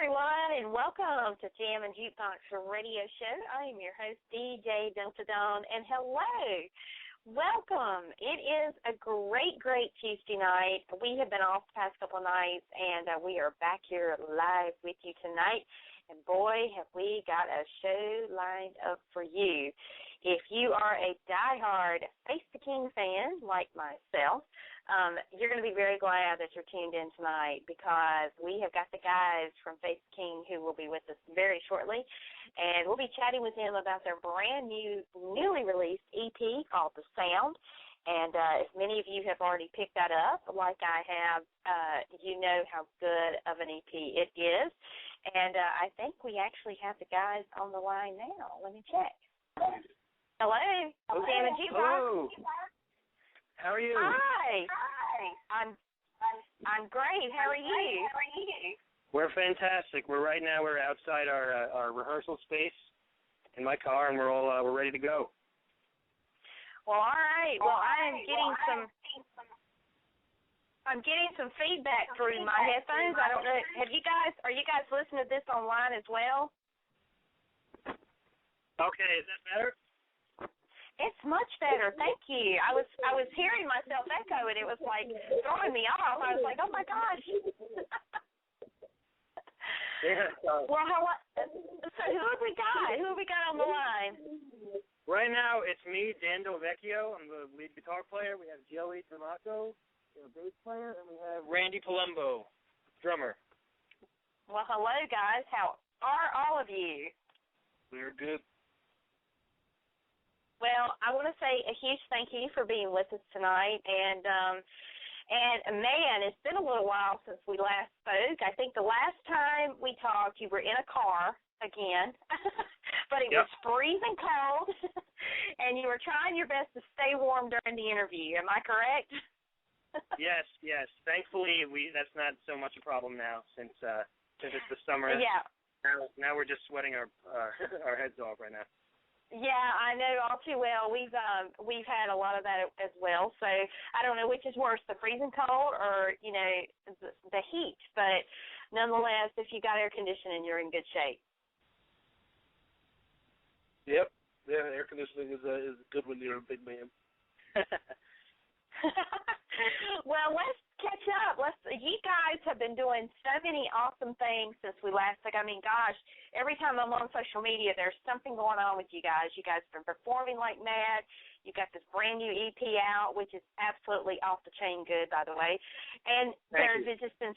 everyone, and welcome to Jammin Jukebox Radio Show. I am your host, DJ Delta Dawn, and hello. Welcome. It is a great Tuesday night. We have been off the past couple of nights, and we are back here live with you tonight. And boy, have we got a show lined up for you. If you are a diehard Face the King fan like myself, you're going to be very glad that you're tuned in tonight because we have got the guys from Face the King who will be with us very shortly, and we'll be chatting with them about their brand new, newly released EP called The Sound. And if many of you have already picked that up, like I have, you know how good of an EP it is. And I think we actually have the guys on the line now. Let me check. Hello. Jammin Jukebox. Hello. How are you? Hi. I'm great. How are you? We're fantastic. We're outside our rehearsal space in my car, and we're ready to go. Well, all right. Well, I'm getting some feedback through my headphones. I don't know. Are you guys listening to this online as well? Okay, is that better? It's much better, thank you. I was hearing myself echo, and it was like throwing me off. I was like, oh my gosh. Yeah. Well, so who have we got? Who have we got on the line? Right now, it's me, DelVecchio. I'm the lead guitar player. We have Juliet Dammacco, the bass player, and we have Randy Palumbo, drummer. Well, hello, guys. How are all of you? We're good. Well, I want to say a huge thank you for being with us tonight. And man, it's been a little while since we last spoke. I think the last time we talked, you were in a car again, but it was freezing cold, and you were trying your best to stay warm during the interview. Am I correct? Yes. Thankfully, that's not so much a problem now since it's the summer. Yeah. Now we're just sweating our heads off right now. Yeah, I know all too well. We've had a lot of that as well. So I don't know which is worse, the freezing cold or the heat. But nonetheless, if you got air conditioning, you're in good shape. Yep. Yeah, air conditioning is good when you're a big man. Well, let's catch up. You guys have been doing so many awesome things since we last spoke. I mean, gosh, every time I'm on social media, there's something going on with you guys. You guys have been performing like mad. You got this brand new EP out, which is absolutely off the chain good, by the way. And there's just been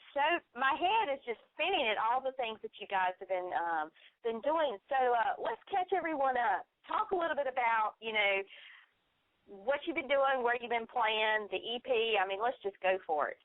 my head is just spinning at all the things that you guys have been doing. So let's catch everyone up. Talk a little bit about, what you've been doing, where you've been playing, the EP. I mean, let's just go for it.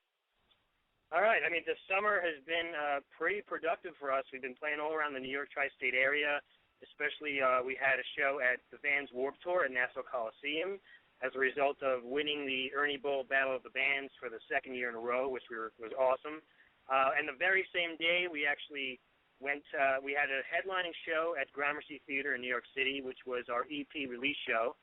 All right. I mean, the summer has been pretty productive for us. We've been playing all around the New York tri-state area, especially we had a show at the Vans Warped Tour at Nassau Coliseum as a result of winning the Ernie Bowl Battle of the Bands for the second year in a row, which was awesome. And the very same day, we actually we had a headlining show at Gramercy Theatre in New York City, which was our EP release show,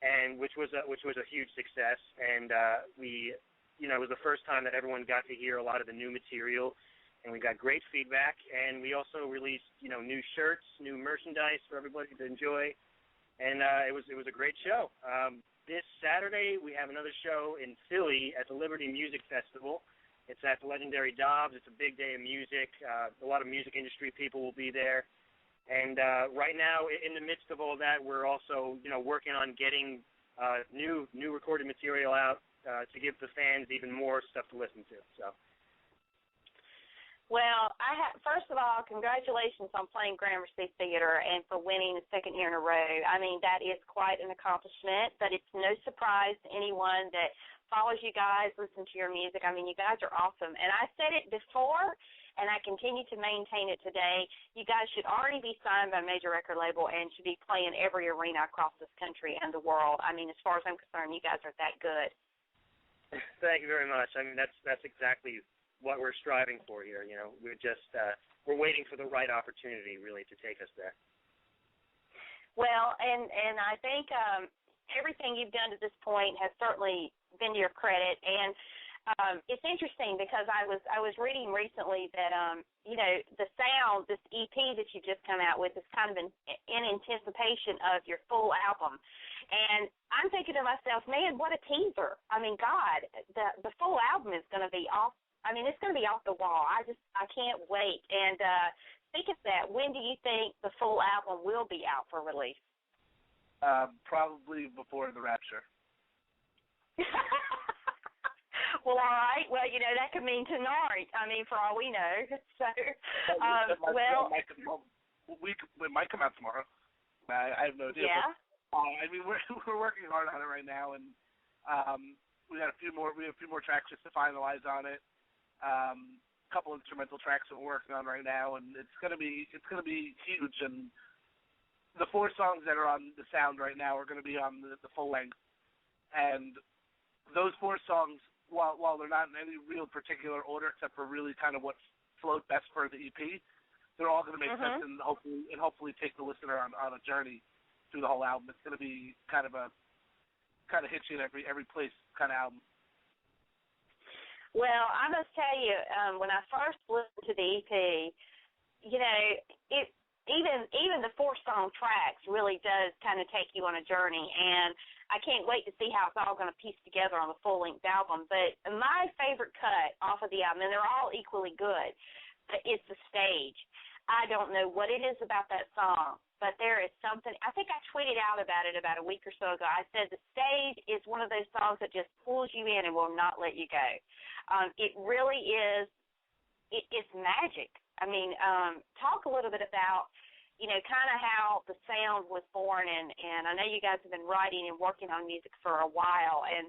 and which was a huge success. And it was the first time that everyone got to hear a lot of the new material, and we got great feedback. And we also released new shirts, new merchandise for everybody to enjoy, and it was a great show. This Saturday we have another show in Philly at the Liberty Music Festival. It's at the legendary Dobbs. It's a big day of music. A lot of music industry people will be there. And right now, in the midst of all that, we're also, working on getting new recorded material out to give the fans even more stuff to listen to. So. Well, first of all, congratulations on playing Gramercy Theatre and for winning the second year in a row. I mean, that is quite an accomplishment, but it's no surprise to anyone that follows you guys, listens to your music. I mean, you guys are awesome. And I said it before, and I continue to maintain it today. You guys should already be signed by a major record label and should be playing every arena across this country and the world. I mean, as far as I'm concerned, you guys are that good. Thank you very much. I mean, that's exactly what we're striving for here. We're just we're waiting for the right opportunity, really, to take us there. Well, and I think everything you've done to this point has certainly been to your credit. And it's interesting because I was reading recently that the sound, this EP that you just come out with, is kind of in anticipation of your full album, and I'm thinking to myself, man, what a teaser! I mean, God, the full album is going to be off. I mean, it's going to be off the wall. I can't wait. And think of that. When do you think the full album will be out for release? Probably before the Rapture. Well, all right. Well, that could mean tonight. I mean, for all we know. So, it might come out tomorrow. I have no idea. Yeah. But, I mean, we're working hard on it right now, and we have a few more tracks just to finalize on it. A couple instrumental tracks that we're working on right now, and it's gonna be huge. And the 4 songs that are on the sound right now are going to be on the full length, and those 4 songs, while they're not in any real particular order except for really kind of what flowed best for the EP, they're all going to make sense and hopefully take the listener on a journey through the whole album. It's going to be kind of hit you in every place kind of album. Well, I must tell you, when I first listened to the EP, even the 4-song tracks really does kind of take you on a journey, and I can't wait to see how it's all going to piece together on the full-length album. But my favorite cut off of the album, and they're all equally good, but it's the stage. I don't know what it is about that song, but there is something. I think I tweeted out about it about a week or so ago. I said the stage is one of those songs that just pulls you in and will not let you go. It really is. It's magic. I mean, talk a little bit about, kind of how the sound was born, and I know you guys have been writing and working on music for a while and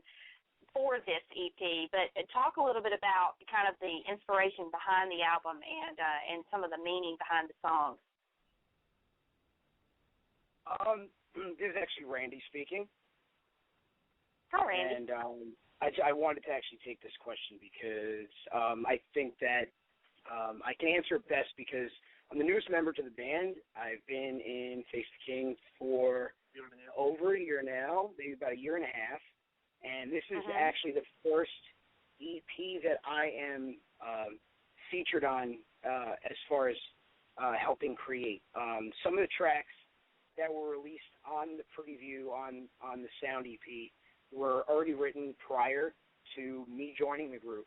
for this EP, but talk a little bit about kind of the inspiration behind the album and some of the meaning behind the songs. This is actually Randy speaking. Hi, Randy. And I wanted to actually take this question because I think that I can answer it best because I'm the newest member to the band. I've been in Face the King for over a year now, maybe about a year and a half. And this is actually the first EP that I am featured on as far as helping create. Some of the tracks that were released on the preview on the Sound EP were already written prior to me joining the group.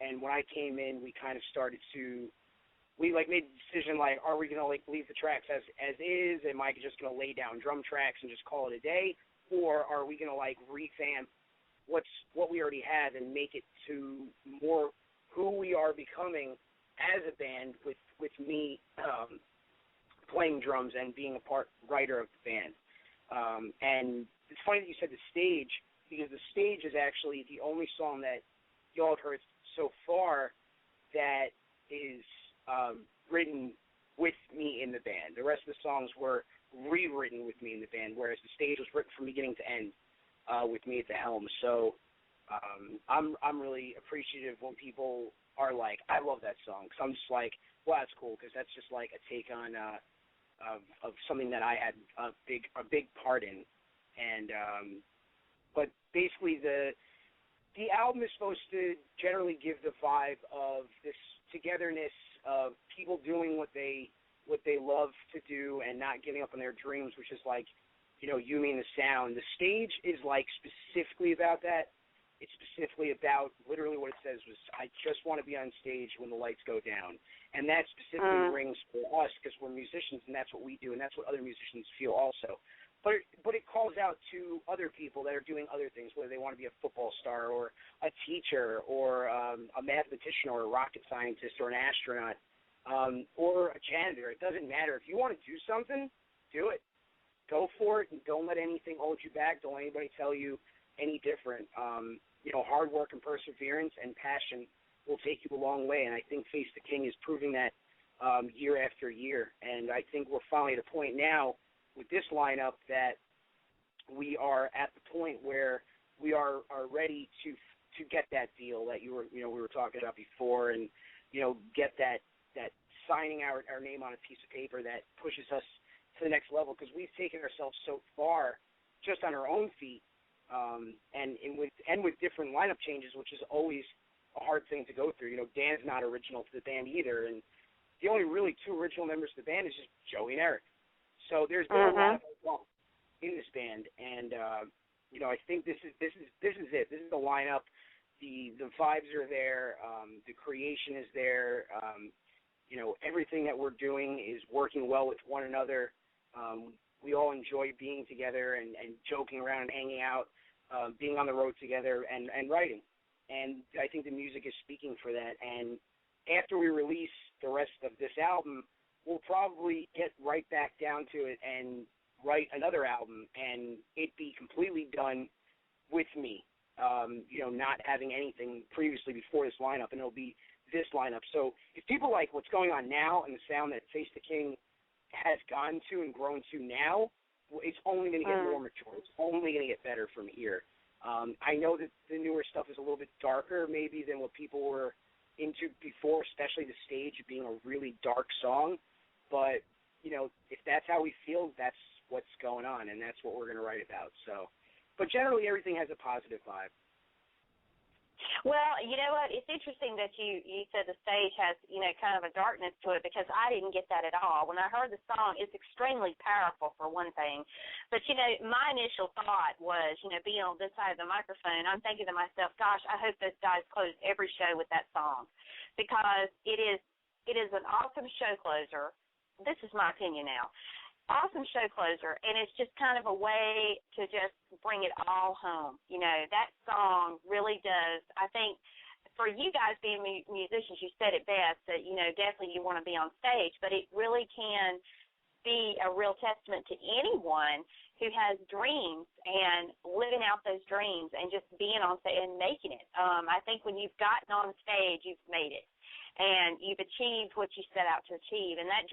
And when I came in, we kind of started to made the decision, are we going to, leave the tracks as is? Am I just going to lay down drum tracks and just call it a day? Or are we going to, revamp what we already have and make it to more who we are becoming as a band with me playing drums and being a writer of the band? And it's funny that you said the stage, because the stage is actually the only song that y'all have heard so far that is written with me in the band. The rest of the songs were rewritten with me in the band, whereas the stage was written from beginning to end with me at the helm. So I'm really appreciative when people are like, I love that song, because I'm just like, well, that's cool, because that's just like a take on of something that I had a big part in. And but basically the album is supposed to generally give the vibe of this togetherness of people doing what they love to do and not giving up on their dreams, which is you mean the sound. The stage is specifically about that. It's specifically about literally what it says was, I just want to be on stage when the lights go down. And that specifically rings for us because we're musicians and that's what we do and that's what other musicians feel also. But it calls out to other people that are doing other things, whether they want to be a football star or a teacher or a mathematician or a rocket scientist or an astronaut or a janitor. It doesn't matter. If you want to do something, do it. Go for it and don't let anything hold you back. Don't let anybody tell you any different. Hard work and perseverance and passion will take you a long way, and I think Face the King is proving that year after year. And I think we're finally at a point now with this lineup that we are at the point where we are ready to get that deal that we were talking about before, and get that signing our name on a piece of paper that pushes us to the next level, because we've taken ourselves so far just on our own feet and with different lineup changes, which is always a hard thing to go through. You know, Dan's not original to the band either, and the only really two original members of the band is just Joey and Eric. So there's been a lot of fun in this band, and you know, I think this is it. This is the lineup. The vibes are there. The creation is there. You know, everything that we're doing is working well with one another. We all enjoy being together and joking around and hanging out, being on the road together and writing. And I think the music is speaking for that. And after we release the rest of this album, we'll probably get right back down to it and write another album and it be completely done with me, you know, not having anything previously before this lineup, and it'll be this lineup. So if people like what's going on now and the sound that Face the King has gone to and grown to now, it's only going to get more mature. It's only going to get better from here. I know that the newer stuff is a little bit darker maybe than what people were into before, especially The Stage being a really dark song. But, you know, if that's how we feel, that's what's going on, and that's what we're going to write about. So, but generally everything has a positive vibe. Well, you know what? It's interesting that you said The Stage has, you know, kind of a darkness to it, because I didn't get that at all. When I heard the song, it's extremely powerful for one thing. But, you know, my initial thought was, you know, being on this side of the microphone, I'm thinking to myself, gosh, I hope those guys close every show with that song, because it is an awesome show closer. This is my opinion now. Awesome show closer, and it's just kind of a way to just bring it all home. You know, that song really does, I think, for you guys being musicians, you said it best, that, you know, definitely you want to be on stage, but it really can be a real testament to anyone who has dreams and living out those dreams and just being on stage and making it. I think when you've gotten on stage, you've made it. And you've achieved what you set out to achieve, and that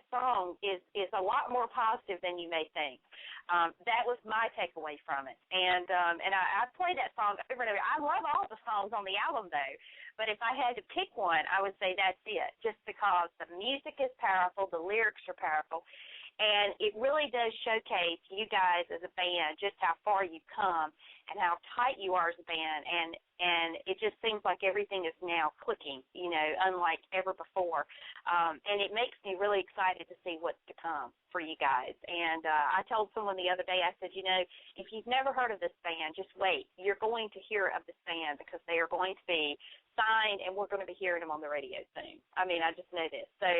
song is a lot more positive than you may think. That was my takeaway from it, and I play that song over and over. I love all the songs on the album, though, but if I had to pick one, I would say that's it, just because the music is powerful, the lyrics are powerful, and it really does showcase you guys as a band, just how far you've come and how tight you are as a band, and it just seems like everything is now clicking, you know, unlike ever before. And it makes me really excited to see what's to come for you guys. And I told someone the other day, I said, you know, if you've never heard of this band, just wait. You're going to hear of this band, because they are going to be signed, and we're going to be hearing them on the radio soon. I mean, I just know this. So,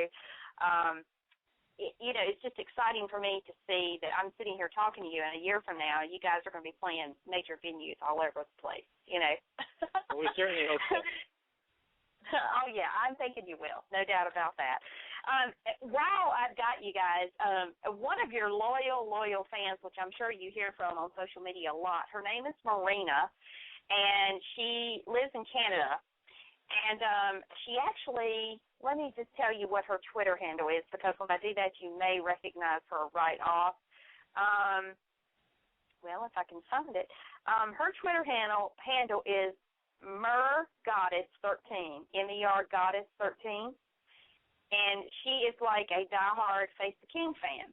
you know, it's just exciting for me to see that I'm sitting here talking to you, and a year from now, you guys are going to be playing major venues all over the place, you know. Well, we certainly hope so. Oh, yeah, I'm thinking you will, no doubt about that. While I've got you guys, one of your loyal fans, which I'm sure you hear from on social media a lot, her name is Marina, and she lives in Canada. And she actually, let me just tell you what her Twitter handle is, because when I do that, you may recognize her right off. Well, if I can find it. Her Twitter handle is MERGoddess13, MER Goddess 13. And she is like a diehard Face the King fan.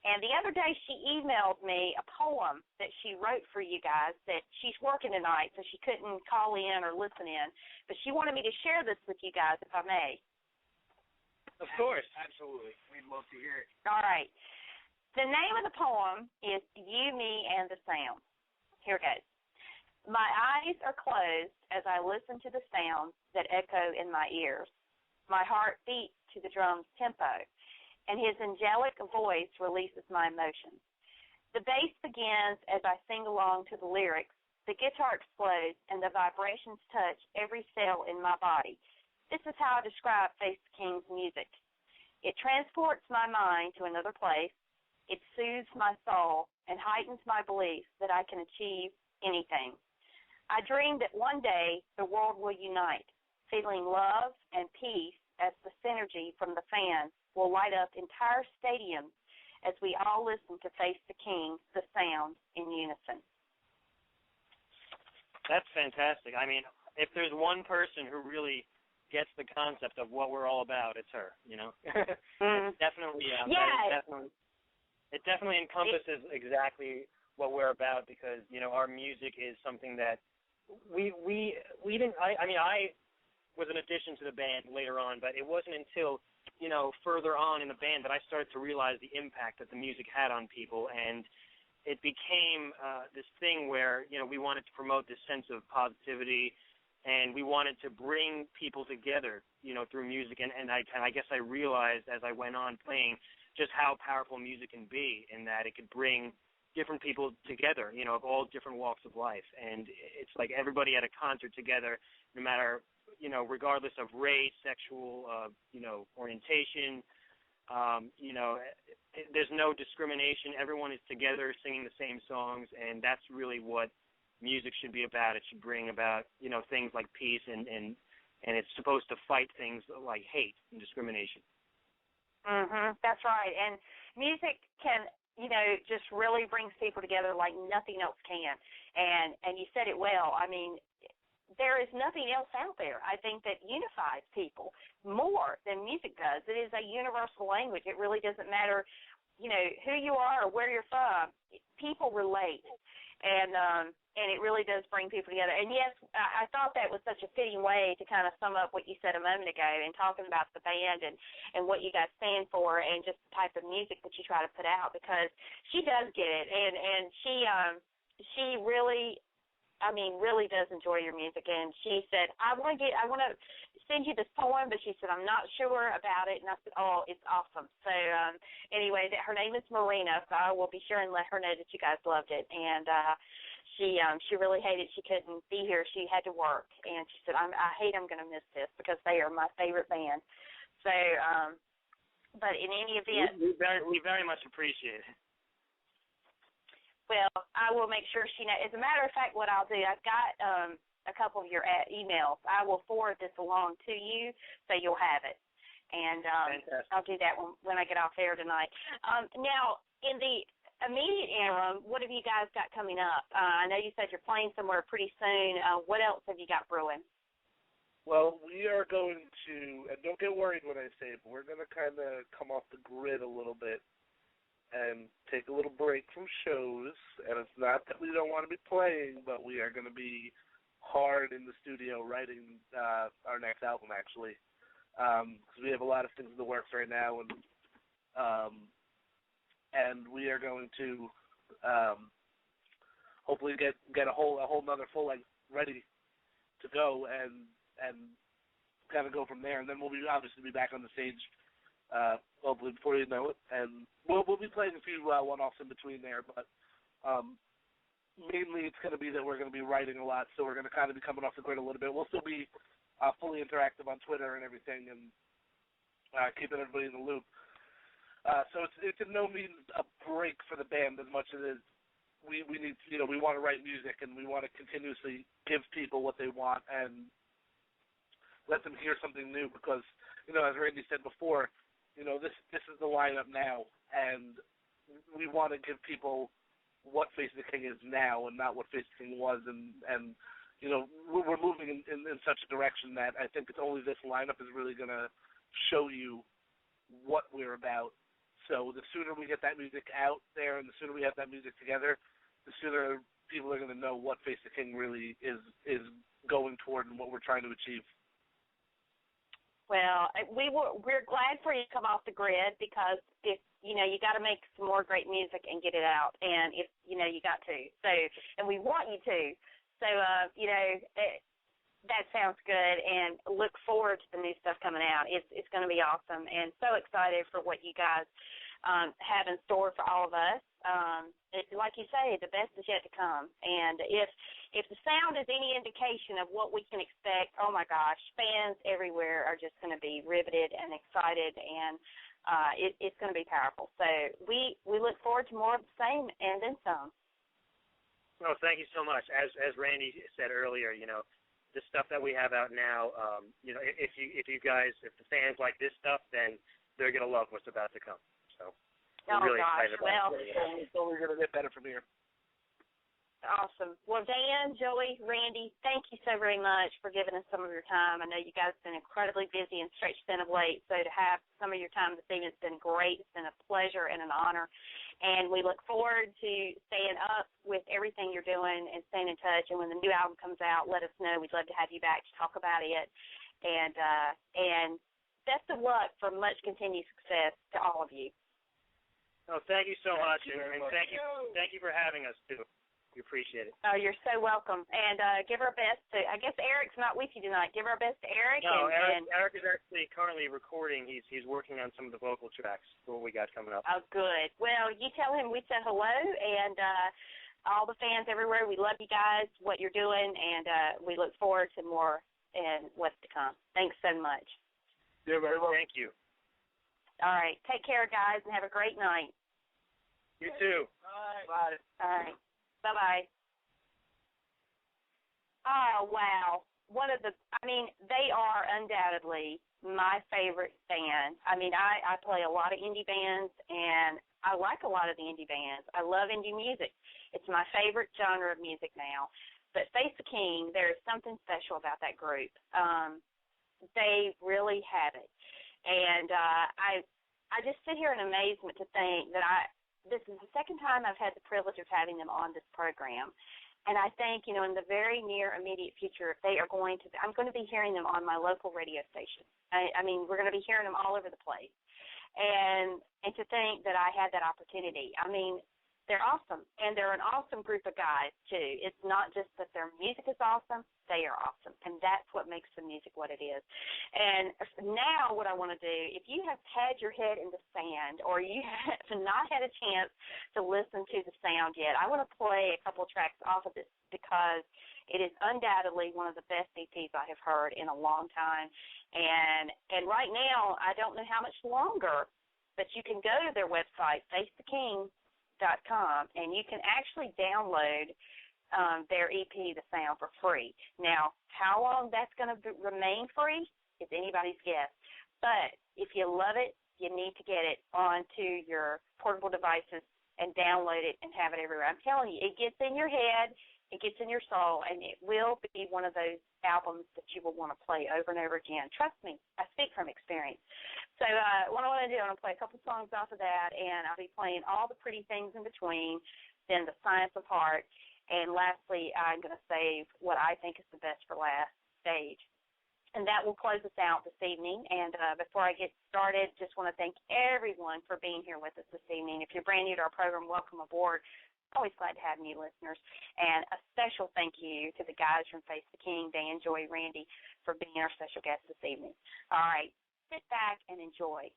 And the other day she emailed me a poem that she wrote for you guys, that she's working tonight, so she couldn't call in or listen in. But she wanted me to share this with you guys, if I may. Of course. Absolutely. We'd love to hear it. All right. The name of the poem is You, Me, and the Sound. Here it goes. My eyes are closed as I listen to the sounds that echo in my ears. My heart beats to the drum's tempo, and his angelic voice releases my emotions. The bass begins as I sing along to the lyrics. The guitar explodes, and the vibrations touch every cell in my body. This is how I describe Face the King's music. It transports my mind to another place. It soothes my soul and heightens my belief that I can achieve anything. I dream that one day the world will unite, feeling love and peace as the synergy from the fans will light up entire stadiums as we all listen to Face the King, the sound in unison. That's fantastic. I mean, if there's one person who really gets the concept of what we're all about, it's her, you know. It's definitely, it definitely encompasses exactly what we're about, because our music is something that we didn't. I was an addition to the band later on, but it wasn't until further on in the band that I started to realize the impact that the music had on people, and it became this thing where we wanted to promote this sense of positivity, and we wanted to bring people together through music, and I guess I realized as I went on playing just how powerful music can be, in that it could bring different people together, of all different walks of life, and it's like everybody at a concert together, no matter regardless of race, sexual orientation. There's no discrimination. Everyone is together singing the same songs, and that's really what music should be about. It should bring about, things like peace, and it's supposed to fight things like hate and discrimination. That's right. And music can, just really brings people together like nothing else can. And you said it well. I mean, there is nothing else out there, I think, that unifies people more than music does. It is a universal language. It really doesn't matter, who you are or where you're from. People relate, and it really does bring people together. And, yes, I thought that was such a fitting way to kind of sum up what you said a moment ago and talking about the band and what you guys stand for and just the type of music that you try to put out, because she does get it, and she really – really does enjoy your music. And she said, I want to send you this poem, but she said, I'm not sure about it. And I said, oh, it's awesome. So anyway, her name is Marina, so I will be sure and let her know that you guys loved it. And she really hated she couldn't be here. She had to work. And she said, I hate I'm going to miss this, because they are my favorite band. So, but in any event. We very much appreciate it. Well, I will make sure she knows. As a matter of fact, what I'll do, I've got a couple of your emails. I will forward this along to you so you'll have it. And I'll do that when I get off air tonight. Now, in the immediate interim, what have you guys got coming up? I know you said you're playing somewhere pretty soon. What else have you got brewing? Well, we are going to, and don't get worried when I say it, but we're going to kind of come off the grid a little bit and take a little break from shows. And it's not that we don't want to be playing, but we are going to be hard in the studio writing our next album, actually, because we have a lot of things in the works right now, and we are going to hopefully get a whole nother full length ready to go, and kind of go from there. And then we'll obviously be back on the stage hopefully before you know it, and we'll be playing a few one-offs in between there, but mainly it's going to be that we're going to be writing a lot, so we're going to kind of be coming off the grid a little bit. We'll still be fully interactive on Twitter and everything, and keeping everybody in the loop. So it's in no means a break for the band as much as it is we need, we want to write music, and we want to continuously give people what they want and let them hear something new, because, as Randy said before, this is the lineup now, and we want to give people what Face the King is now and not what Face the King was, and we're moving in such a direction that I think it's only this lineup is really going to show you what we're about. So the sooner we get that music out there, and the sooner we have that music together, the sooner people are going to know what Face the King really is going toward and what we're trying to achieve. Well, we're glad for you to come off the grid, because if you got to make some more great music and get it out, and if you got to. So, and we want you to. So, that sounds good, and look forward to the new stuff coming out. It's going to be awesome, and so excited for what you guys have in store for all of us. Like you say, the best is yet to come, and if the sound is any indication of what we can expect, oh my gosh, fans everywhere are just going to be riveted and excited, and it's going to be powerful. So we look forward to more of the same and then some. Well, thank you so much. As Randy said earlier, the stuff that we have out now, if the fans like this stuff, then they're going to love what's about to come. So we're really excited about it. It's only going to get better from here. Awesome. Well, Dan, Joey, Randy, thank you so very much for giving us some of your time. I know you guys have been incredibly busy and stretched thin of late, so to have some of your time this evening has been great. It's been a pleasure and an honor, and we look forward to staying up with everything you're doing and staying in touch. And when the new album comes out, let us know. We'd love to have you back to talk about it. And best of luck for much continued success to all of you. Oh, thank you so much, and thank you for having us too. We appreciate it. Oh, you're so welcome. And give our best to, I guess Eric's not with you tonight. Give our best to Eric. No, Eric is actually currently recording. He's working on some of the vocal tracks for what we got coming up. Oh, good. Well, you tell him we said hello, and all the fans everywhere, we love you guys, what you're doing, and we look forward to more and what's to come. Thanks so much. You're very welcome. Thank you. All right. Take care, guys, and have a great night. You too. Bye. All right. Bye-bye. Oh, wow. They are undoubtedly my favorite band. I play a lot of indie bands, and I like a lot of the indie bands. I love indie music. It's my favorite genre of music now. But Face the King, there is something special about that group. They really have it. And I just sit here in amazement to think that this is the second time I've had the privilege of having them on this program. And I think, in the very near immediate future, I'm going to be hearing them on my local radio station. We're going to be hearing them all over the place. And to think that I had that opportunity. They're awesome, and they're an awesome group of guys, too. It's not just that their music is awesome, they are awesome, and that's what makes the music what it is. And now what I want to do, if you have had your head in the sand or you have not had a chance to listen to the sound yet, I want to play a couple tracks off of this because it is undoubtedly one of the best EPs I have heard in a long time. And right now, I don't know how much longer, but you can go to their website, facetheking.com, and you can actually download their EP, The Sound, for free. Now, how long that's going to remain free is anybody's guess. But if you love it, you need to get it onto your portable devices and download it and have it everywhere. I'm telling you, it gets in your head, it gets in your soul, and it will be one of those albums that you will want to play over and over again. Trust me, I speak from experience. So what I want to do, I'm going to play a couple songs off of that, and I'll be playing All the Pretty Things in Between, then The Science of Heart, and lastly, I'm going to save what I think is the best for last, Stage. And that will close us out this evening. And before I get started, just want to thank everyone for being here with us this evening. If you're brand new to our program, welcome aboard. Always glad to have new listeners. And a special thank you to the guys from Face the King, Dan, Joy, Randy, for being our special guests this evening. All right, sit back and enjoy.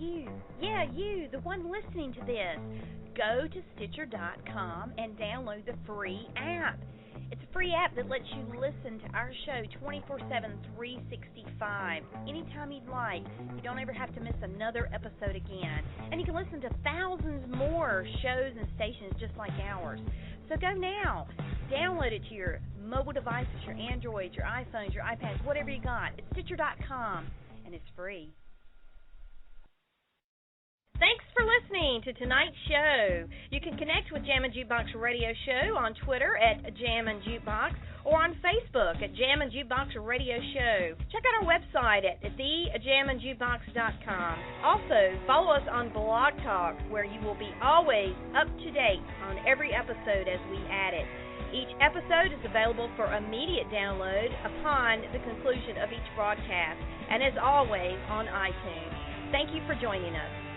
you. Yeah, you, the one listening to this. Go to Stitcher.com and download the free app. It's a free app that lets you listen to our show 24/7, 365, anytime you'd like. You don't ever have to miss another episode again. And you can listen to thousands more shows and stations just like ours. So go now. Download it to your mobile devices, your Androids, your iPhones, your iPads, whatever you got. It's Stitcher.com, and it's free. Thanks for listening to tonight's show. You can connect with Jammin' Jukebox Radio Show on Twitter at Jammin' Jukebox or on Facebook at Jammin' Jukebox Radio Show. Check out our website at thejamminjukebox.com. Also, follow us on Blog Talk, where you will be always up to date on every episode as we add it. Each episode is available for immediate download upon the conclusion of each broadcast, and as always, on iTunes. Thank you for joining us.